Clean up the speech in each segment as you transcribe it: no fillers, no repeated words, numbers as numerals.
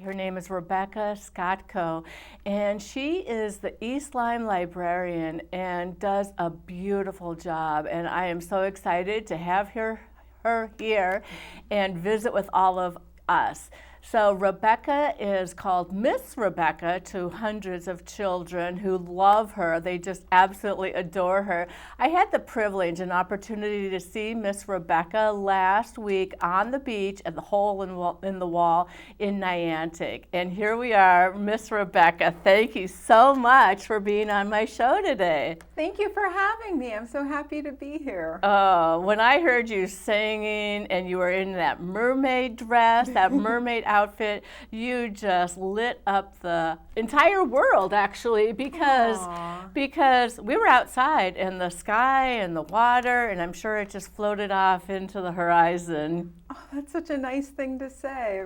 Her name is Rebecca Scottco, and she is the East Lyme librarian and does a beautiful job. And I am so excited to have her here and visit with all of us. So Rebecca is called Miss Rebecca to hundreds of children who love her. They just absolutely adore her. I had the privilege and opportunity to see Miss Rebecca last week on the beach at the Hole in the Wall in Niantic. And here we are, Miss Rebecca. Thank you so much for being on my show today. Thank you for having me. I'm so happy to be here. Oh, when I heard you singing and you were in that mermaid dress, that mermaid outfit, you just lit up the entire world, actually, because we were outside and the sky and the water, and I'm sure it just floated off into the horizon. Oh, that's such a nice thing to say.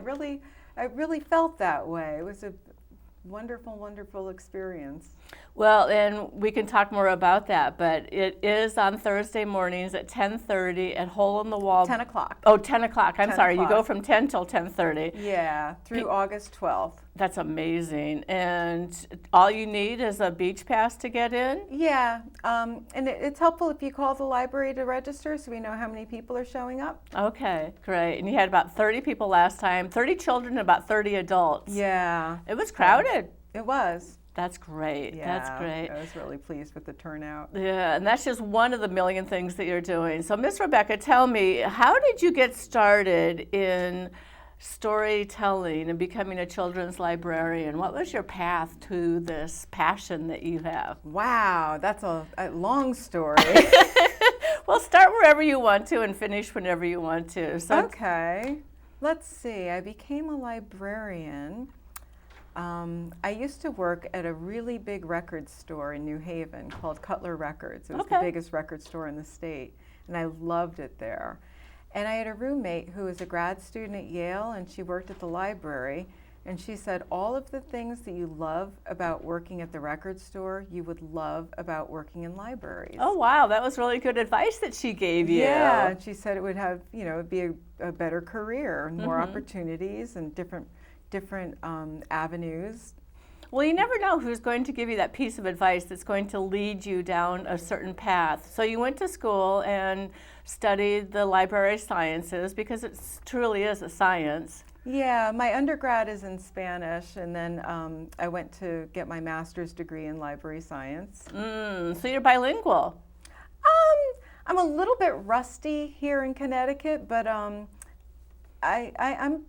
I really felt that way. It was a wonderful, wonderful experience. Well, and we can talk more about that, but it is on Thursday mornings at 10:30 at Hole in the Wall. 10 o'clock. Oh, 10 o'clock. I'm 10 sorry. o'clock. You go from 10 till 10:30. Yeah, through August 12th. That's amazing. And all you need is a beach pass to get in? Yeah, and it's helpful if you call the library to register so we know how many people are showing up. Okay, great. And you had about 30 people last time, 30 children and about 30 adults. Yeah. It was crowded. It was. That's great. Yeah, That's great. I was really pleased with the turnout. Yeah, and that's just one of the million things that you're doing. So, Miss Rebecca, tell me, how did you get started in storytelling and becoming a children's librarian? What was your path to this passion that you have? Wow, that's a long story. Well, start wherever you want to and finish whenever you want to. So, Okay, let's see. I became a librarian. I used to work at a really big record store in New Haven called Cutler Records. It was the biggest record store in the state, and I loved it there. And I had a roommate who was a grad student at Yale, and she worked at the library, and she said, all of the things that you love about working at the record store, you would love about working in libraries. oh, wow, that was really good advice that she gave you. Yeah, and she said it would have, it'd be a better career, and more opportunities and different avenues. Well, you never know who's going to give you that piece of advice that's going to lead you down a certain path. So you went to school and studied the library sciences because it truly is a science. Yeah, my undergrad is in Spanish, and then I went to get my master's degree in library science. So you're bilingual. I'm a little bit rusty here in Connecticut, but I'm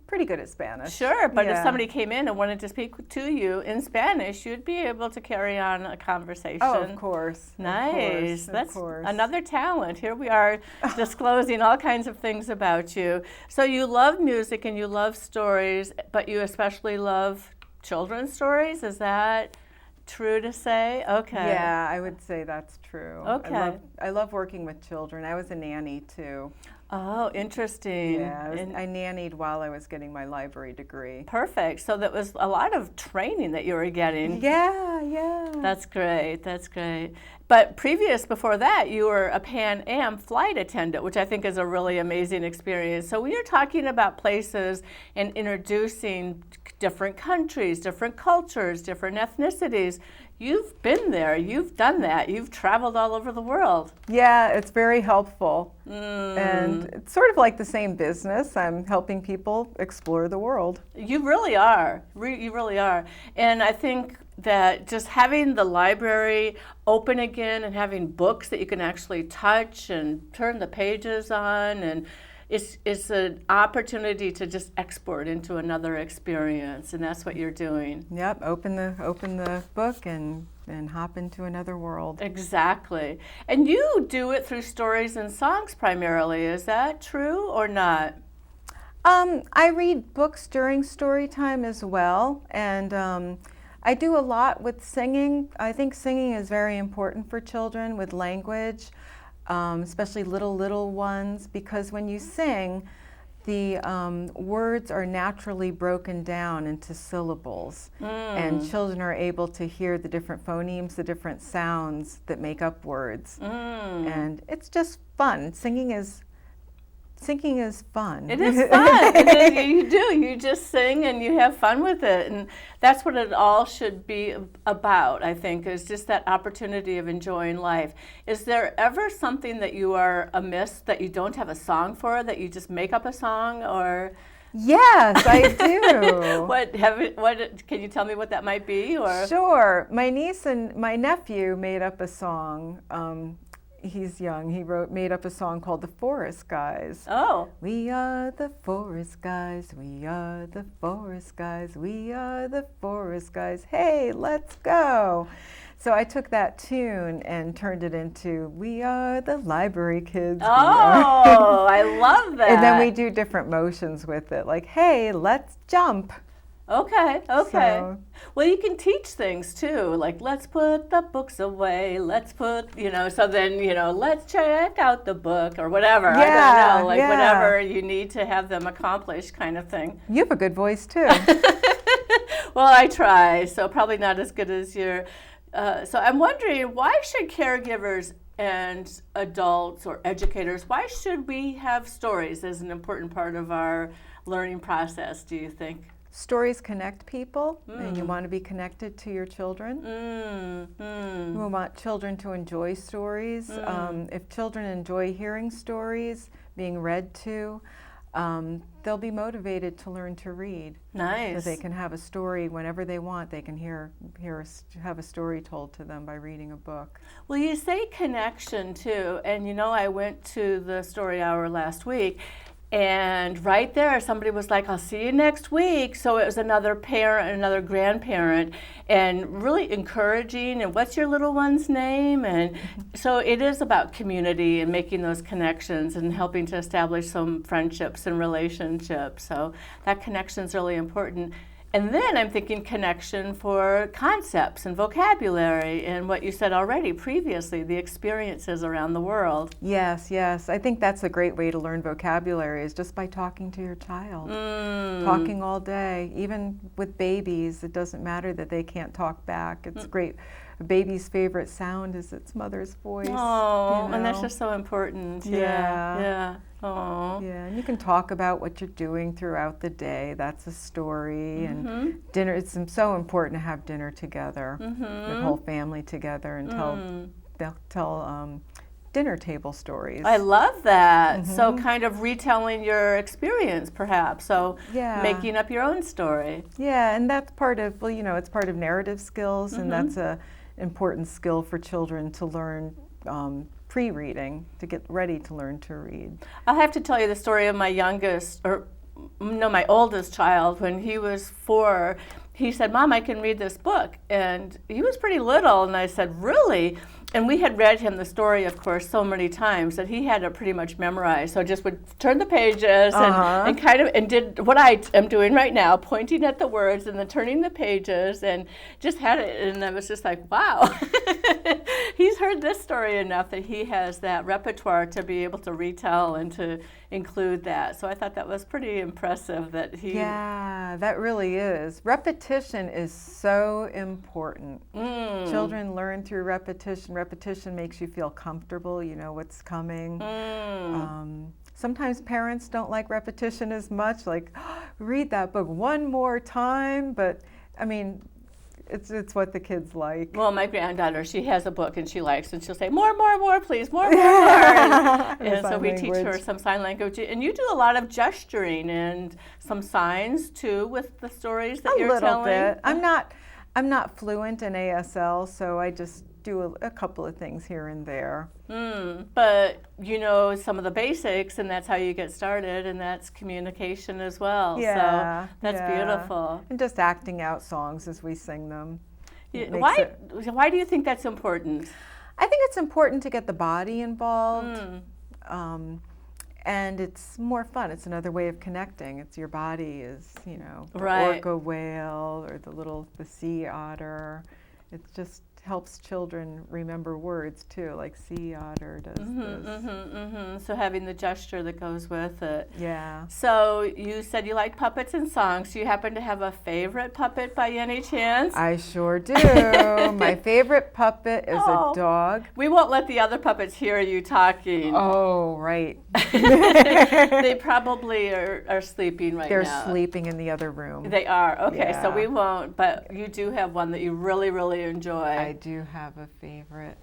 pretty good at Spanish. Sure, but if Yeah. somebody came in and wanted to speak to you in Spanish, you'd be able to carry on a conversation. Oh, of course. Nice. Of That's course. another talent. Here we are disclosing all kinds of things about you. So you love music and you love stories, but you especially love children's stories? Is that true to say? Okay. Yeah, I would say that's true. Okay. I love working with children. I was a nanny too. Oh, interesting. Yeah, And I nannied while I was getting my library degree. perfect. So that was a lot of training that you were getting. Yeah. That's great. That's great. But before that, you were a Pan Am flight attendant, which I think is a really amazing experience. So when you're talking about places and introducing different countries, different cultures, different ethnicities, you've been there. You've done that. You've traveled all over the world. Yeah, it's very helpful. And it's sort of like the same business. I'm helping people explore the world. You really are. You really are. And I think that just having the library open again and having books that you can actually touch and turn the pages on, and it's an opportunity to just export into another experience, and that's what you're doing. Yep, open the book and hop into another world. Exactly. And you do it through stories and songs primarily. Is that true or not? I read books during story time as well, and I do a lot with singing. I think singing is very important for children with language, especially little ones, because when you sing, the words are naturally broken down into syllables, and children are able to hear the different phonemes, the different sounds that make up words. And it's just fun. Singing is singing is fun. It is fun. It is, you do. You just sing and you have fun with it. And that's what it all should be about, I think, is just that opportunity of enjoying life. Is there ever something that you are amiss that you don't have a song for, that you just make up a song? Or Yes, I do. what can you tell me what that might be? Or Sure. My niece and my nephew made up a song. He's young. He made up a song called The Forest Guys. Oh. We are the forest guys, we are the forest guys, we are the forest guys. Hey, let's go. So I took that tune and turned it into We Are the Library Kids. Oh, I love that. And then we do different motions with it, like, hey, let's jump. Okay. So, Well, you can teach things too, like let's put the books away, let's put, so then, let's check out the book or whatever. I don't know, like whatever you need to have them accomplish kind of thing. you have a good voice too. Well, I try, so probably not as good as your. So I'm wondering, why should caregivers and adults or educators, why should we have stories as an important part of our learning process, do you think? Stories connect people, and you want to be connected to your children. We want children to enjoy stories. If children enjoy hearing stories, being read to, they'll be motivated to learn to read. Nice. So they can have a story whenever they want. They can have a story told to them by reading a book. Well, you say connection too, and I went to the story hour last week, and right there somebody was like, I'll see you next week. So it was another parent, another grandparent, and really encouraging, and what's your little one's name? And so it is about community and making those connections and helping to establish some friendships and relationships. So that connection is really important. And then I'm thinking connection for concepts and vocabulary and what you said already previously, the experiences around the world. Yes. I think that's a great way to learn vocabulary, is just by talking to your child. Talking all day. Even with babies, it doesn't matter that they can't talk back. It's great. A baby's favorite sound is its mother's voice. Oh, and that's just so important. Yeah. Oh. Yeah, and you can talk about what you're doing throughout the day. That's a story. And dinner, it's so important to have dinner together, the whole family together, and tell dinner table stories. I love that. So kind of retelling your experience, perhaps. So making up your own story. Yeah, and that's part of, it's part of narrative skills, and that's a important skill for children to learn pre-reading, to get ready to learn to read. I'll have to tell you the story of my my oldest child. When he was 4, he said, Mom, I can read this book. And he was pretty little, and I said, really? And we had read him the story, of course, so many times that he had it pretty much memorized. So just would turn the pages and kind of, and did what I am doing right now, pointing at the words and then turning the pages, and just had it. And I was just like, wow. He's heard this story enough that he has that repertoire to be able to retell and to include that. So I thought that was pretty impressive that he... Yeah, that really is. Repetition is so important. Children learn through repetition. Repetition makes you feel comfortable. You know what's coming. Sometimes parents don't like repetition as much, like, read that book one more time. But, I mean, it's what the kids like. Well, my granddaughter, she has a book and she likes, and she'll say, more, please, more. And so we teach her some sign language. And you do a lot of gesturing and some signs, too, with the stories that you're telling? A little bit. I'm not fluent in ASL, so I just do a couple of things here and there. But you know some of the basics, and that's how you get started, and that's communication as well. Yeah, so that's beautiful. And just acting out songs as we sing them. Why do you think that's important? I think it's important to get the body involved. And it's more fun. It's another way of connecting. It's your body is, the orca whale or the sea otter. It's just helps children remember words too, like sea otter does this. So having the gesture that goes with it. Yeah. So you said you like puppets and songs. Do you happen to have a favorite puppet by any chance? I sure do. My favorite puppet is a dog. We won't let the other puppets hear you talking. Oh, right. They probably are sleeping right They're now. They're sleeping in the other room. They are. Okay, so Yeah. we won't, but you do have one that you really, really enjoy. I do have a favorite.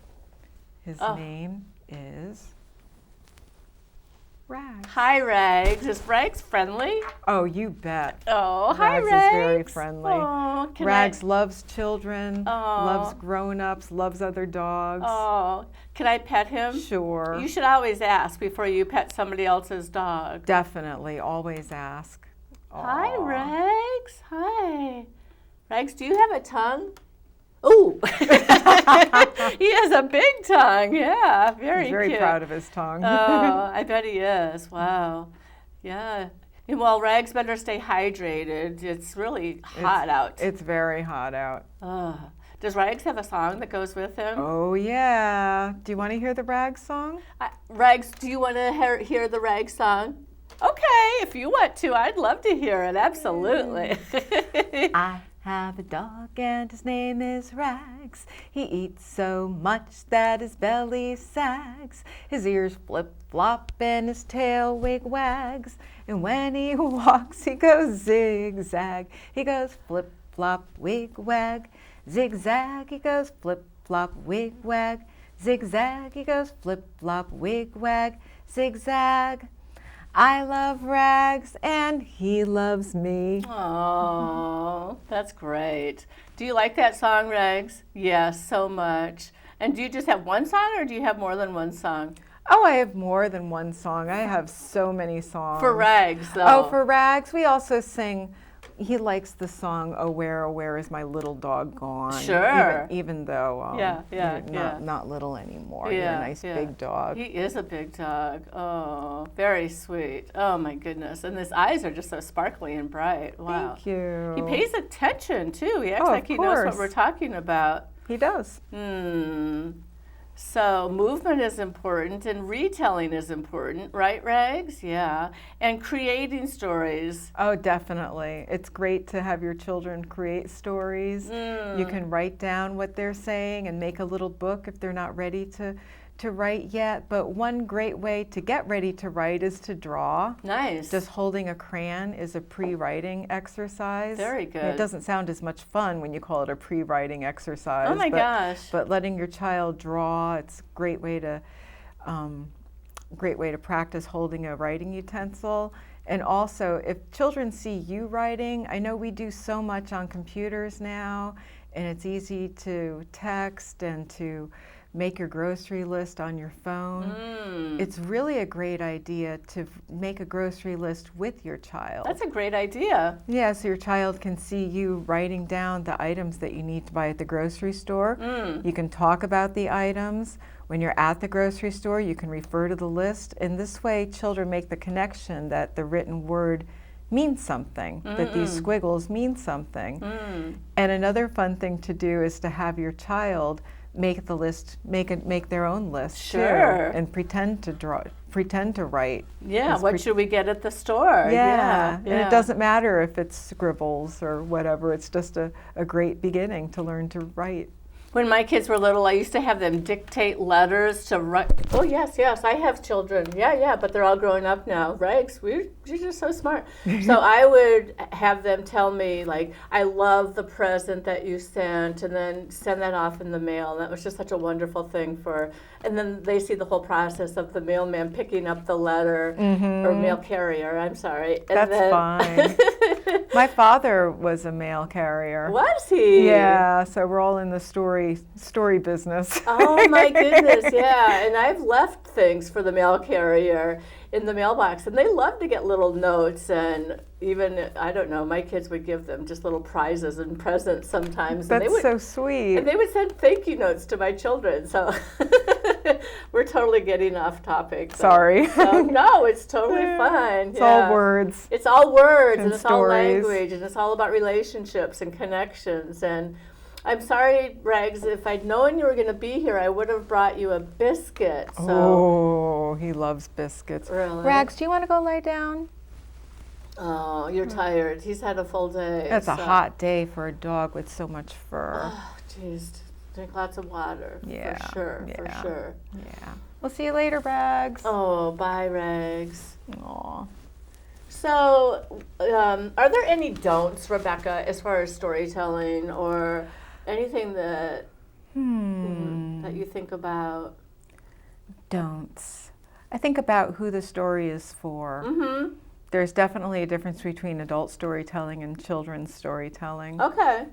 His name is Rags. Hi, Rags. Is Rags friendly? Oh, you bet. Oh, hi, Rags Rags. is very friendly. Oh, Rags loves children, loves grown-ups, loves other dogs. Oh, can I pet him? Sure. You should always ask before you pet somebody else's dog. Definitely, always ask. Hi, Rags. Hi. Rags, do you have a tongue? Ooh. He has a big tongue. Yeah, very He's very cute. proud of his tongue. Oh, I bet he is. Wow. Yeah. And well, Rags better stay hydrated. It's really hot out. It's very hot out. Does Rags have a song that goes with him? Oh, yeah. Do you want to hear the Rags song? Rags, do you want to hear the Rags song? Okay, if you want to, I'd love to hear it. Absolutely. I have a dog and his name is Rags. He eats so much that his belly sags. His ears flip-flop and his tail wig-wags. And when he walks, he goes zigzag. He goes flip-flop, wig-wag. Zigzag, he goes flip-flop, wig-wag. Zigzag, he goes flip-flop, wig-wag. Zigzag. I love Rags and he loves me. Oh, that's great. Do you like that song, Rags? Yes, so much. And do you just have one song or do you have more than one song? Oh, I have more than one song. I have so many songs. For Rags, though. Oh, for Rags, we also sing. He likes the song "Oh Where Is My Little Dog Gone?" Sure. Even though you're not little anymore. You're a nice big dog. He is a big dog. Oh, very sweet. Oh my goodness. And his eyes are just so sparkly and bright. Wow. Thank you. He pays attention too. He acts Oh, like he knows what course. we're talking about. He does. So movement is important and retelling is important, right, Rags? Yeah. And creating stories. Oh, definitely. It's great to have your children create stories. You can write down what they're saying and make a little book if they're not ready to write yet. But one great way to get ready to write is to draw. Nice. Just holding a crayon is a pre-writing exercise. Very good. It doesn't sound as much fun when you call it a pre-writing exercise. Oh my gosh. But letting your child draw, it's a great way to practice holding a writing utensil. And also, if children see you writing, I know we do so much on computers now, and it's easy to text and to make your grocery list on your phone. It's really a great idea to make a grocery list with your child. That's a great idea. Yeah, so your child can see you writing down the items that you need to buy at the grocery store. You can talk about the items. When you're at the grocery store, you can refer to the list. And this way, children make the connection that the written word means something, that these squiggles mean something. And another fun thing to do is to have your child make the list, make their own list too, and pretend to write. Yeah, what should we get at the store? Yeah. And it doesn't matter if it's scribbles or whatever, it's just a great beginning to learn to write. When my kids were little, I used to have them dictate letters to write. Oh, yes, I have children. Yeah, but they're all growing up now. Rags, you're just so smart. So I would have them tell me, like, I love the present that you sent, and then send that off in the mail. And that was just such a wonderful thing and then they see the whole process of the mailman picking up the letter, or mail carrier, I'm sorry. And That's fine. My father was a mail carrier. Was he? Yeah, so we're all in the story business. Oh my goodness, yeah. And I've left things for the mail carrier in the mailbox, and they love to get little notes, and even, I don't know, my kids would give them just little prizes and presents sometimes. That's so sweet. And they would send thank you notes to my children, so we're totally getting off topic. Sorry. No, it's totally fine. It's all words. It's all words, and it's stories. all language, and it's all about relationships and connections. And I'm sorry, Rags, if I'd known you were going to be here, I would have brought you a biscuit. So. Oh, he loves biscuits. Really? Rags, do you want to go lay down? Oh, you're tired. He's had a full day. It's a hot day for a dog with so much fur. Oh, jeez. Drink lots of water. Yeah. For sure. Yeah. For sure. Yeah. We'll see you later, Rags. Oh, bye, Rags. Aw. So, are there any don'ts, Rebecca, as far as storytelling or anything that that you think about? Don'ts. I think about who the story is for. Mm-hmm. There's definitely a difference between adult storytelling and children's storytelling. Okay.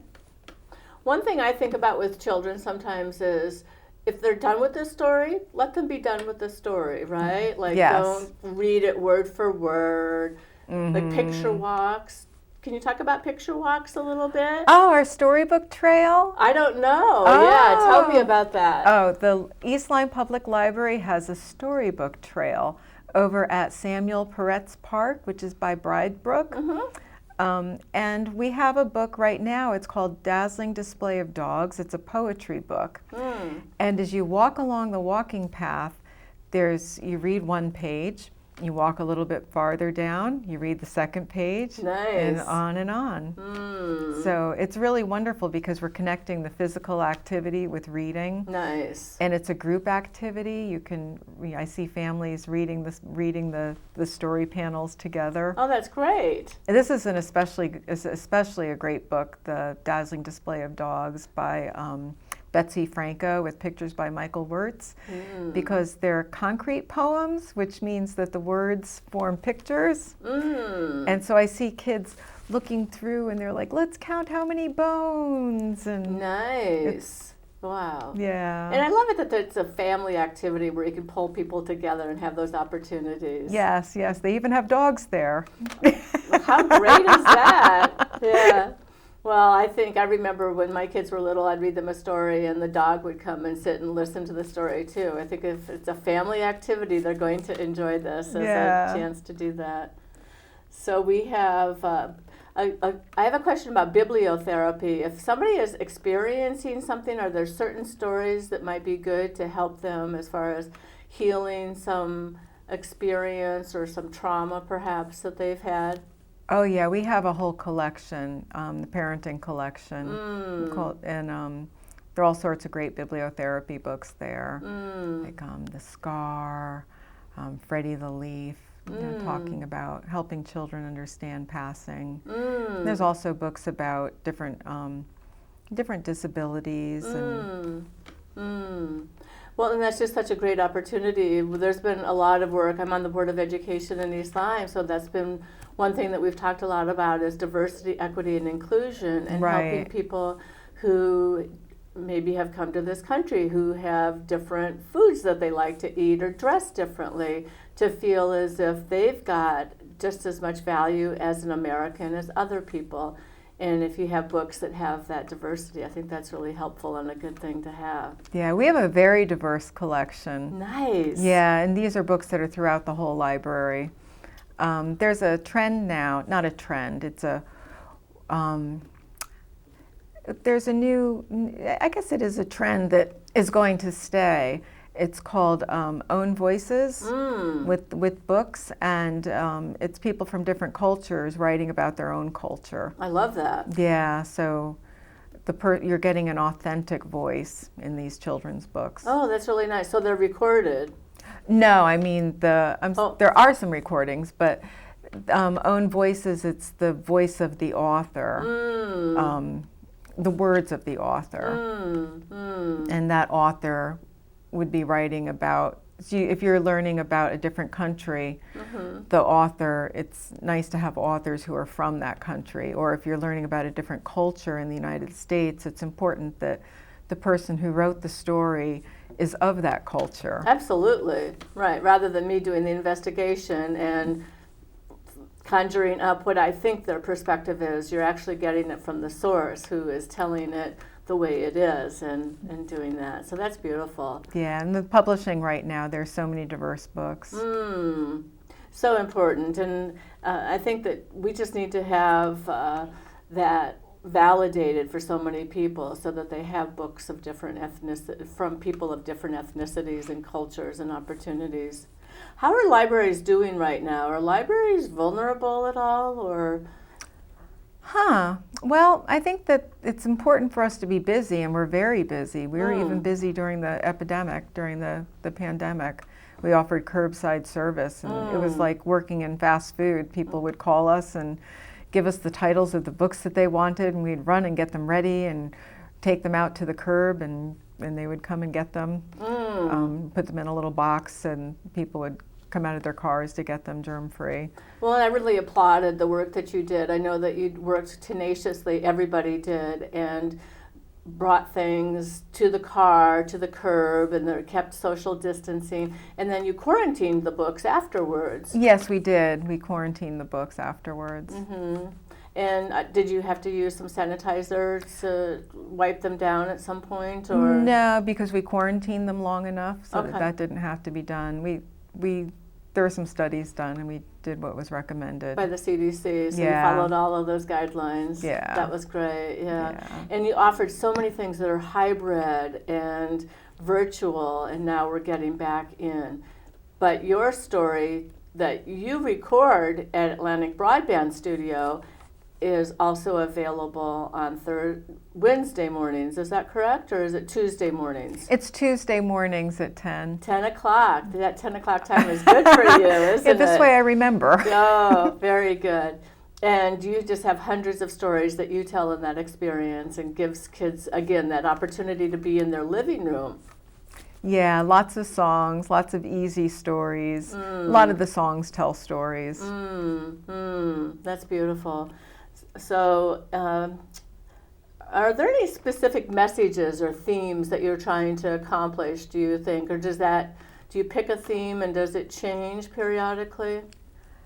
One thing I think about with children sometimes is if they're done with the story, let them be done with the story, right? Like, Yes. don't read it word for word. Like picture walks. Can you talk about picture walks a little bit? Oh, our storybook trail? I don't know. Yeah, tell me about that. Oh, the East Lyme Public Library has a storybook trail over at Samuel Peretz Park, which is by Bridebrook. And we have a book right now. It's called Dazzling Display of Dogs. It's a poetry book. And as you walk along the walking path, you read one page, you walk a little bit farther down, you read the second page, Nice. and on and on. So it's really wonderful because we're connecting the physical activity with reading. Nice. And it's a group activity. I see families reading the story panels together. Oh, that's great. And this is especially a great book, The Dazzling Display of Dogs by Betsy Franco with pictures by Michael Wirtz, because they're concrete poems, which means that the words form pictures. And so I see kids looking through and they're like, let's count how many bones. And Nice. Wow. yeah. And I love it that it's a family activity where you can pull people together and have those opportunities. Yes, they even have dogs there. How great is that? Yeah. Well, I remember when my kids were little, I'd read them a story and the dog would come and sit and listen to the story too. I think if it's a family activity, they're going to enjoy this as a chance to do that. So we have, I have a question about bibliotherapy. If somebody is experiencing something, are there certain stories that might be good to help them as far as healing some experience or some trauma perhaps that they've had? Oh yeah, we have a whole collection, the parenting collection, and there are all sorts of great bibliotherapy books there, like The Scar, Freddie the Leaf, talking about helping children understand passing. There's also books about different disabilities. Well, and that's just such a great opportunity. There's been a lot of work. I'm on the Board of Education in East Lyme, so that's been one thing that we've talked a lot about is diversity, equity, and inclusion, and helping people who maybe have come to this country who have different foods that they like to eat or dress differently to feel as if they've got just as much value as an American as other people. And if you have books that have that diversity, I think that's really helpful and a good thing to have. Yeah, we have a very diverse collection. Nice. Yeah, and these are books that are throughout the whole library. There's a trend now, not a trend, it's there's a new, I guess it is a trend that is going to stay. It's called Own Voices with books, and it's people from different cultures writing about their own culture. I love that. Yeah, so you're getting an authentic voice in these children's books. Oh, that's really nice. So they're recorded. No, I mean there are some recordings, but Own Voices, it's the voice of the author, the words of the author, and that author would be writing about. So if you're learning about a different country, the author, it's nice to have authors who are from that country. Or if you're learning about a different culture in the United States, it's important that the person who wrote the story is of that culture. Absolutely, right. Rather than me doing the investigation and conjuring up what I think their perspective is, you're actually getting it from the source who is telling it the way it is and doing that. So that's beautiful. Yeah, and the publishing right now, there's so many diverse books. So important. And I think that we just need to have that validated for so many people, so that they have books of different from people of different ethnicities and cultures and opportunities. How are libraries doing right now? Are libraries vulnerable at all, or? Well, I think that it's important for us to be busy, and we're very busy. We were even busy during the epidemic, during the pandemic. We offered curbside service, and it was like working in fast food. People would call us and give us the titles of the books that they wanted, and we'd run and get them ready and take them out to the curb, and they would come and get them, put them in a little box, and people would come out of their cars to get them germ-free. Well, I really applauded the work that you did. I know that you worked tenaciously, everybody did, and brought things to the car, to the curb, and they kept social distancing, and then you quarantined the books afterwards. Yes, we did. We quarantined the books afterwards. And did you have to use some sanitizer to wipe them down at some point, or? No, because we quarantined them long enough, so Okay. that didn't have to be done. There were some studies done, and we did what was recommended. By the CDC, so Yeah. you followed all of those guidelines. Yeah. That was great, yeah. Yeah. And you offered so many things that are hybrid and virtual, and now we're getting back in. But your story that you record at Atlantic Broadband Studio is also available on Wednesday mornings. Is that correct, or is it Tuesday mornings? It's Tuesday mornings at 10. 10 o'clock. That 10 o'clock time is good for you, isn't it? This way I remember. Oh, very good. And you just have hundreds of stories that you tell in that experience, and gives kids, again, that opportunity to be in their living room. Yeah, lots of songs, lots of easy stories. A lot of the songs tell stories. That's beautiful. So, are there any specific messages or themes that you're trying to accomplish, do you think? Or do you pick a theme and does it change periodically?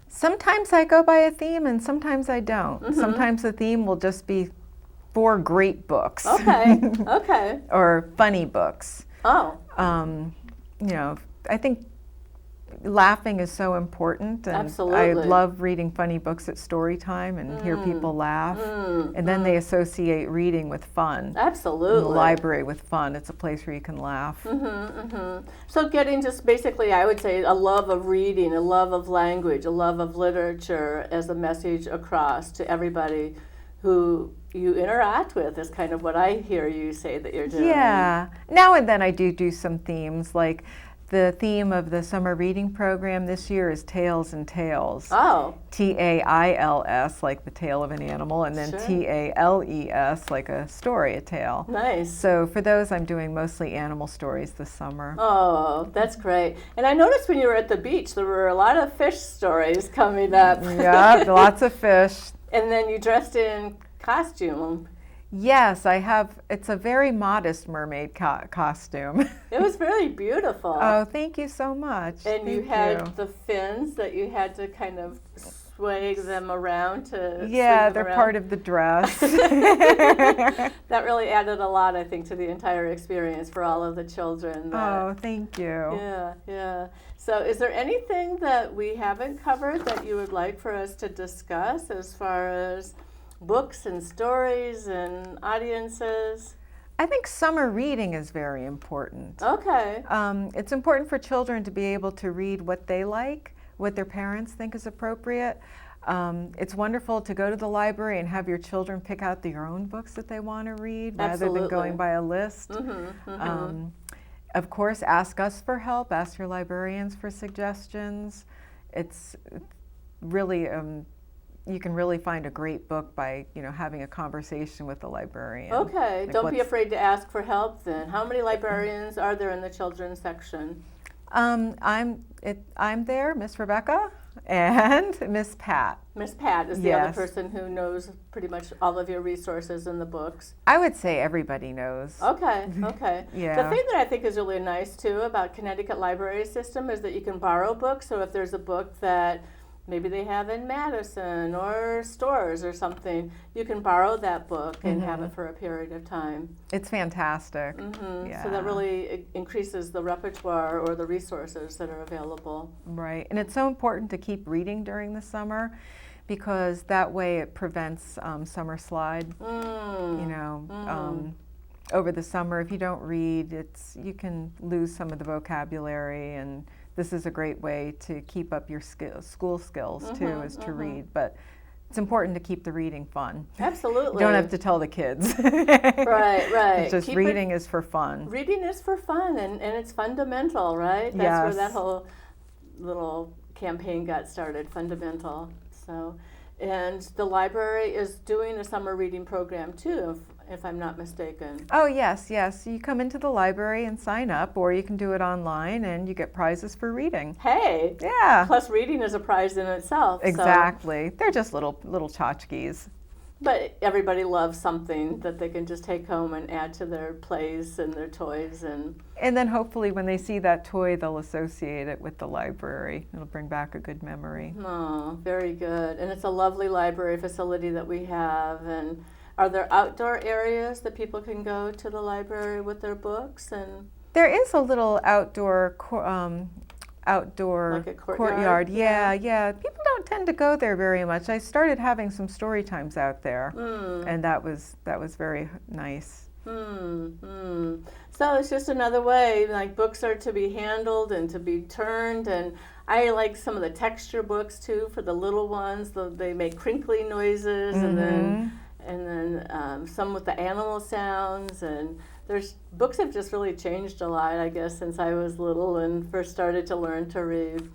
Sometimes I go by a theme and sometimes I don't. Sometimes the theme will just be 4 great books. Okay, okay. Or funny books. Oh. I think laughing is so important, and Absolutely. I love reading funny books at story time and hear people laugh, and then they associate reading with fun. Absolutely. And the library with fun. It's a place where you can laugh. So getting just basically, I would say, a love of reading, a love of language, a love of literature as a message across to everybody who you interact with is kind of what I hear you say that you're doing. Yeah. Now and then I do some themes, like the theme of the summer reading program this year is Tales and Tales. Oh. T-A-I-L-S, like the tail of an animal, and then Sure. T-A-L-E-S, like a story, a tale. Nice. So for those, I'm doing mostly animal stories this summer. Oh, that's great. And I noticed when you were at the beach, there were a lot of fish stories coming up. Yeah, lots of fish. And then you dressed in costume. Yes, I have. It's a very modest mermaid costume. It was very beautiful. Oh, thank you so much. And you Thank had the fins that you had to kind of sway them around to. Yeah, they're part of the dress. That really added a lot, I think, to the entire experience for all of the children. Oh, thank you. Yeah, yeah. So is there anything that we haven't covered that you would like for us to discuss as far as books and stories and audiences? I think summer reading is very important. Okay. It's important for children to be able to read what they like, what their parents think is appropriate. It's wonderful to go to the library and have your children pick out their own books that they want to read rather than going by a list. Of course, ask us for help, ask your librarians for suggestions. It's really, you can really find a great book by, having a conversation with the librarian. Okay, Like don't be afraid to ask for help then. How many librarians are there in the children's section? I'm there, Miss Rebecca, and Miss Pat. Miss Pat is the other Yes. person who knows pretty much all of your resources in the books. I would say everybody knows. Okay, okay. Yeah. The thing that I think is really nice too about Connecticut library system is that you can borrow books. So if there's a book that maybe they have in Madison or stores or something, you can borrow that book and have it for a period of time. It's fantastic. Yeah. So that really increases the repertoire or the resources that are available. Right, and it's so important to keep reading during the summer because that way it prevents summer slide. You know, over the summer, if you don't read, you can lose some of the vocabulary, and this is a great way to keep up your school skills too, is to read. But it's important to keep the reading fun. Absolutely. You don't have to tell the kids. Right. It's just reading is for fun. Reading is for fun, and it's fundamental, right? That's where that whole little campaign got started, fundamental. So, and the library is doing a summer reading program too, if I'm not mistaken. Oh, yes. You come into the library and sign up, or you can do it online and you get prizes for reading. Hey! Yeah. Plus reading is a prize in itself. Exactly. So. They're just little tchotchkes. But everybody loves something that they can just take home and add to their plays and their toys. And then hopefully when they see that toy, they'll associate it with the library. It'll bring back a good memory. Oh, very good. And it's a lovely library facility that we have. And are there outdoor areas that people can go to the library with their books? And there is a little outdoor like a courtyard. Yeah. People don't tend to go there very much. I started having some story times out there, and that was very nice. So it's just another way, like books are to be handled and to be turned, and I like some of the texture books too for the little ones. They make crinkly noises, and then some with the animal sounds, and books have just really changed a lot, I guess, since I was little and first started to learn to read.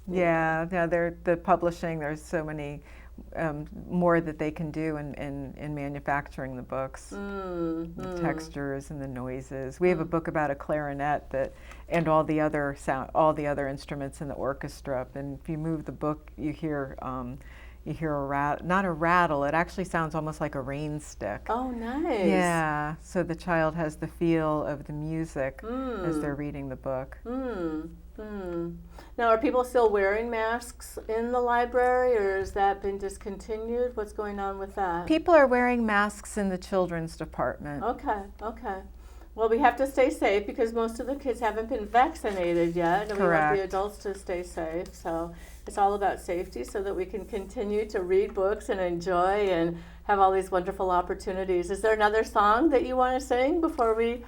Yeah, the publishing, there's so many more that they can do in manufacturing the books. The textures and the noises. We have a book about a clarinet and all the other instruments in the orchestra. And if you move the book, you hear not a rattle. It actually sounds almost like a rain stick. Oh, nice. Yeah. So the child has the feel of the music as they're reading the book. Now, are people still wearing masks in the library, or has that been discontinued? What's going on with that? People are wearing masks in the children's department. Okay. Well, we have to stay safe because most of the kids haven't been vaccinated yet, and Correct. we want the adults to stay safe. So it's all about safety so that we can continue to read books and enjoy and have all these wonderful opportunities. Is there another song that you want to sing before we...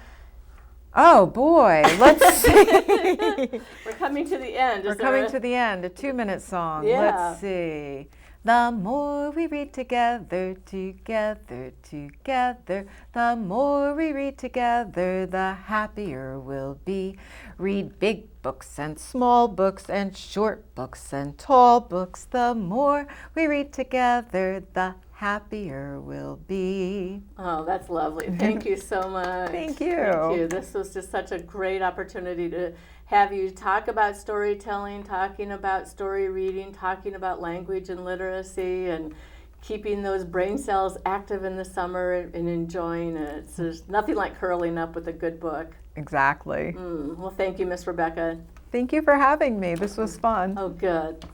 Oh boy, let's see. We're coming to the end. We're coming to the end, a 2-minute song. Yeah. Let's see. The more we read together, the more we read together, the happier we'll be. Read big books and small books and short books and tall books. The more we read together, the happier we'll be. Oh, that's lovely. Thank you so much. Thank you. Thank you. This was just such a great opportunity to have you talk about storytelling, talking about story reading, talking about language and literacy, and keeping those brain cells active in the summer and enjoying it. So there's nothing like curling up with a good book. Exactly. Well, thank you, Miss Rebecca. Thank you for having me. This was fun. Oh, good.